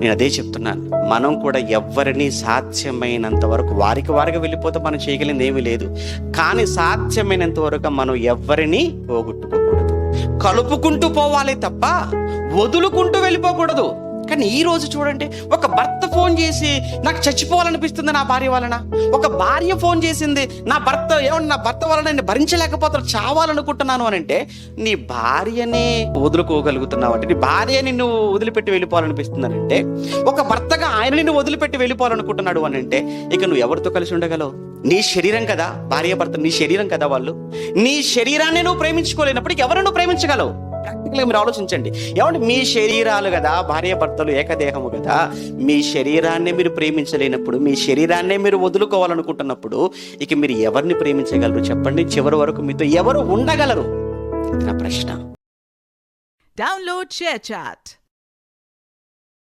నేను అదే చెప్తున్నాను. మనం కూడా ఎవరిని సాధ్యమైనంత వరకు వారిగా వెళ్ళిపోతే మనం చేయగలిగింది ఏమీ లేదు. కానీ సాధ్యమైనంత వరకు మనం ఎవరిని పోగొట్టుకోకూడదు. కలుపుకుంటూ పోవాలి తప్ప వదులుకుంటూ వెళ్ళిపోకూడదు. కానీ ఈ రోజు చూడండి, ఒక భర్త ఫోన్ చేసి నాకు చచ్చిపోవాలనిపిస్తుంది నా భార్య వలన, ఒక భార్య ఫోన్ చేసింది నా భర్త వలన నేను భరించలేకపోతాను, చావాలనుకుంటున్నాను అని అంటే, నీ భార్యనే వదులుకోగలుగుతున్నావు అంటే, నీ భార్య నిన్ను వదిలిపెట్టి వెళ్ళిపోవాలనిపిస్తుంది అని అంటే, ఒక భర్తగా ఆయన నిన్ను వదిలిపెట్టి వెళ్ళిపోవాలనుకుంటున్నాడు అని అంటే, ఇక నువ్వు ఎవరితో కలిసి ఉండగలవు? నీ శరీరం కదా భార్య భర్త, నీ శరీరం కదా వాళ్ళు. నీ శరీరాన్ని నువ్వు ప్రేమించుకోలేనప్పుడు ఎవరు నువ్వు ప్రేమించగలవు? ప్రాక్టికల్గా మీరు ఆలోచించండి. ఏమంటే మీ శరీరాలు కదా, భార్య భర్తలు ఏకదేహము కదా, మీ శరీరాన్ని మీరు ప్రేమించలేనప్పుడు, మీ శరీరాన్నే మీరు వదులుకోవాలనుకుంటున్నప్పుడు ఇక మీరు ఎవరిని ప్రేమించగలరు చెప్పండి? చివరి వరకు మీతో ఎవరు ఉండగలరు? నా ప్రశ్న. Download ShareChat.